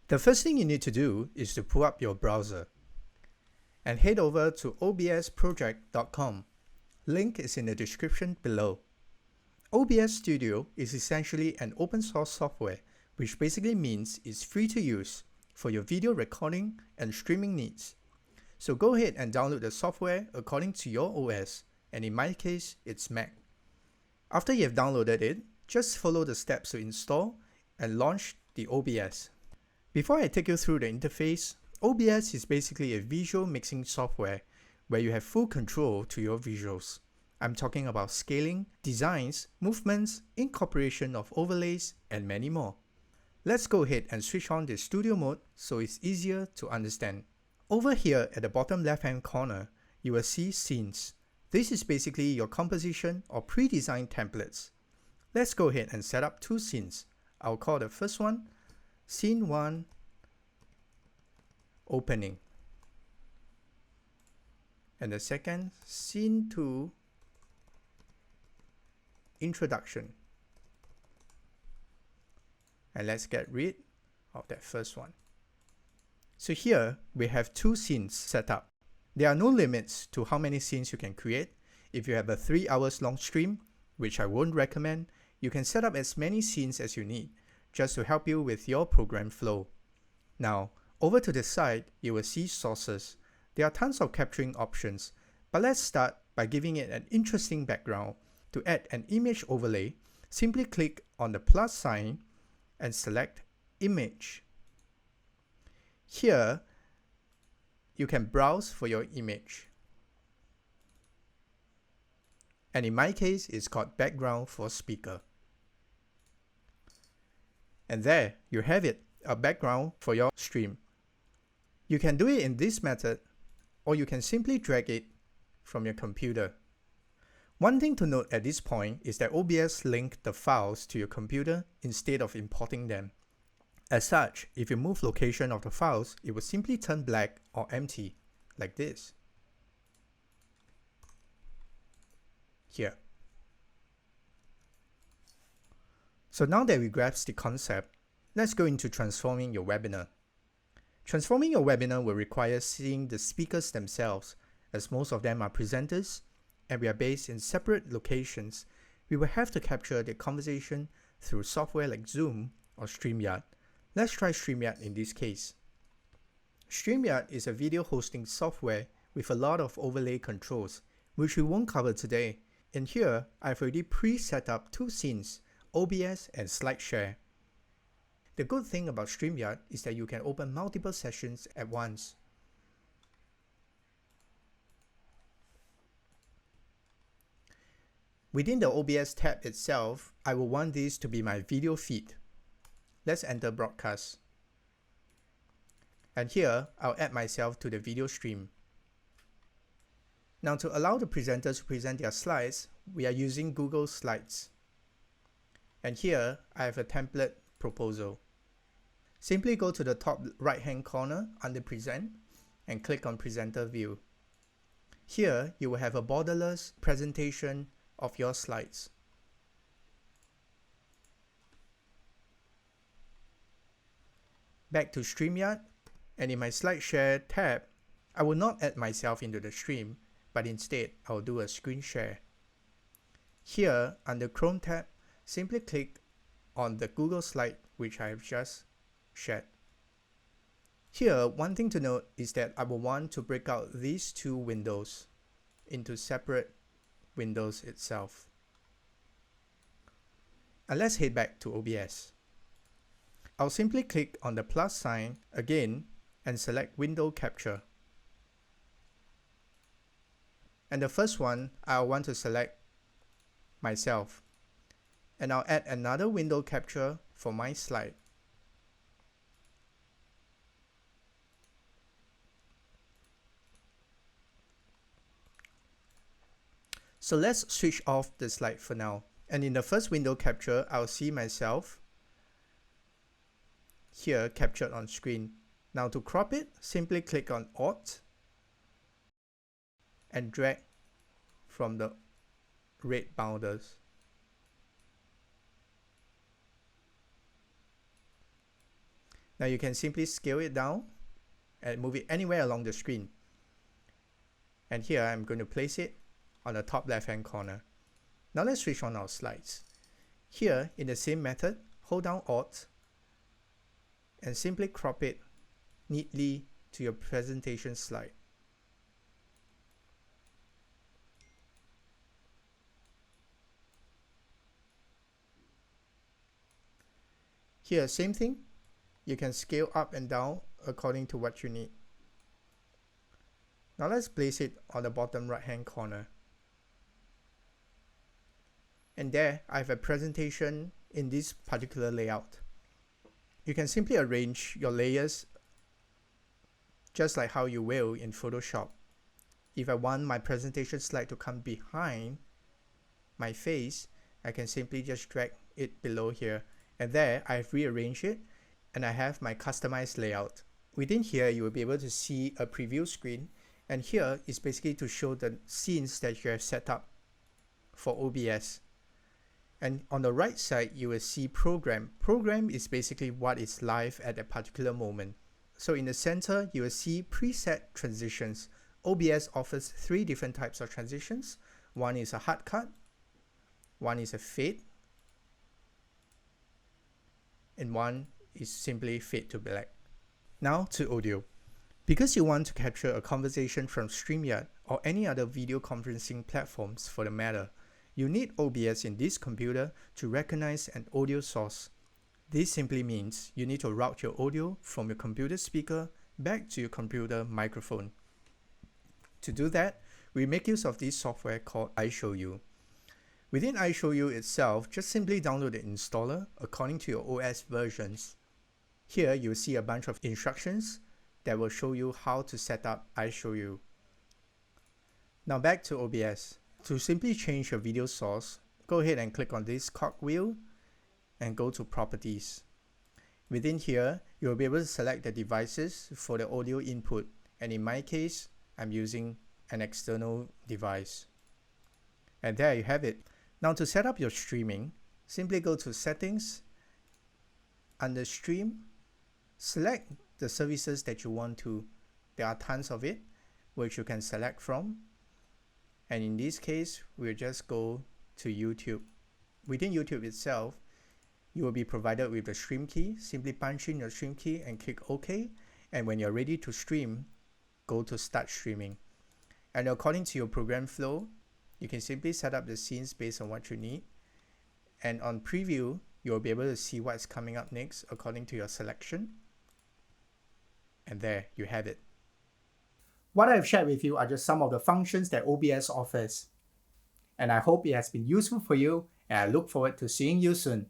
The first thing you need to do is to pull up your browser and head over to obsproject.com. Link is in the description below. OBS Studio is essentially an open source software, which basically means it's free to use for your video recording and streaming needs. So go ahead and download the software according to your OS, and in my case, it's Mac. After you have downloaded it, just follow the steps to install and launch the OBS. Before I take you through the interface, OBS is basically a visual mixing software where you have full control to your visuals. I'm talking about scaling, designs, movements, incorporation of overlays, and many more. Let's go ahead and switch on the studio mode so it's easier to understand. Over here at the bottom left hand corner, you will see scenes. This is basically your composition or pre-designed templates. Let's go ahead and set up two scenes. I'll call the first one Scene 1 Opening, and the second Scene 2 Introduction. And let's get rid of that first one. So here we have two scenes set up. There are no limits to how many scenes you can create. If you have a 3 hours long stream, which I won't recommend, you can set up as many scenes as you need, just to help you with your program flow. Now, over to the side, you will see sources. There are tons of capturing options, but let's start by giving it an interesting background. To add an image overlay, simply click on the plus sign and select Image. Here, you can browse for your image. And in my case, it's called Background for Speaker. And there you have it, a background for your stream. You can do it in this method, or you can simply drag it from your computer. One thing to note at this point is that OBS links the files to your computer instead of importing them. As such, if you move location of the files, it will simply turn black or empty, like this. Here. So now that we grasp the concept, let's go into transforming your webinar. Transforming your webinar will require seeing the speakers themselves, as most of them are presenters, and we are based in separate locations. We will have to capture the conversation through software like Zoom or StreamYard. Let's try StreamYard in this case. StreamYard is a video hosting software with a lot of overlay controls, which we won't cover today. In here, I've already pre-set up two scenes, OBS and SlideShare. The good thing about StreamYard is that you can open multiple sessions at once. Within the OBS tab itself, I will want this to be my video feed. Let's enter broadcast. And here, I'll add myself to the video stream. Now to allow the presenters to present their slides, we are using Google Slides. And here, I have a template proposal. Simply go to the top right hand corner under Present and click on Presenter View. Here, you will have a borderless presentation of your slides. Back to StreamYard, and in my SlideShare tab, I will not add myself into the stream, but instead I'll do a screen share. Here, under Chrome tab, simply click on the Google slide which I have just shared. Here, one thing to note is that I will want to break out these two windows into separate windows itself. And let's head back to OBS. I'll simply click on the plus sign again and select Window Capture. And the first one, I'll want to select myself. And I'll add another window capture for my slide. So let's switch off the slide for now. And in the first window capture, I'll see myself here captured on screen. Now to crop it, simply click on Alt and drag from the red bounders. Now you can simply scale it down and move it anywhere along the screen. And here I'm going to place it on the top left hand corner. Now let's switch on our slides. Here in the same method, hold down Alt and simply crop it neatly to your presentation slide. Here, same thing. You can scale up and down according to what you need. Now let's place it on the bottom right hand corner. And there I have a presentation in this particular layout. You can simply arrange your layers just like how you will in Photoshop. If I want my presentation slide to come behind my face, I can simply just drag it below here. And there I've rearranged it and I have my customized layout. Within here you will be able to see a preview screen, and here is basically to show the scenes that you have set up for OBS. And on the right side you will see program. Program is basically what is live at a particular moment. So in the center you will see preset transitions. OBS offers 3 different types of transitions. One is a hard cut, one is a fade, and one is simply fade to black. Now to audio. Because you want to capture a conversation from StreamYard or any other video conferencing platforms for the matter, you need OBS in this computer to recognize an audio source. This simply means you need to route your audio from your computer speaker back to your computer microphone. To do that, we make use of this software called iShowU. Within iShowU itself, just simply download the installer according to your OS versions. Here you'll see a bunch of instructions that will show you how to set up iShowU. Now back to OBS. To simply change your video source, go ahead and click on this cogwheel and go to Properties. Within here, you'll be able to select the devices for the audio input, and in my case, I'm using an external device. And there you have it. Now to set up your streaming, simply go to Settings, under Stream, select the services that you want to. There are tons of it, which you can select from. And in this case, we'll just go to YouTube. Within YouTube itself, you will be provided with the stream key. Simply punch in your stream key and click OK. And when you're ready to stream, go to Start Streaming. And according to your program flow, you can simply set up the scenes based on what you need. And on Preview, you'll be able to see what's coming up next according to your selection. And there you have it. What I've shared with you are just some of the functions that OBS offers. And I hope it has been useful for you, and I look forward to seeing you soon.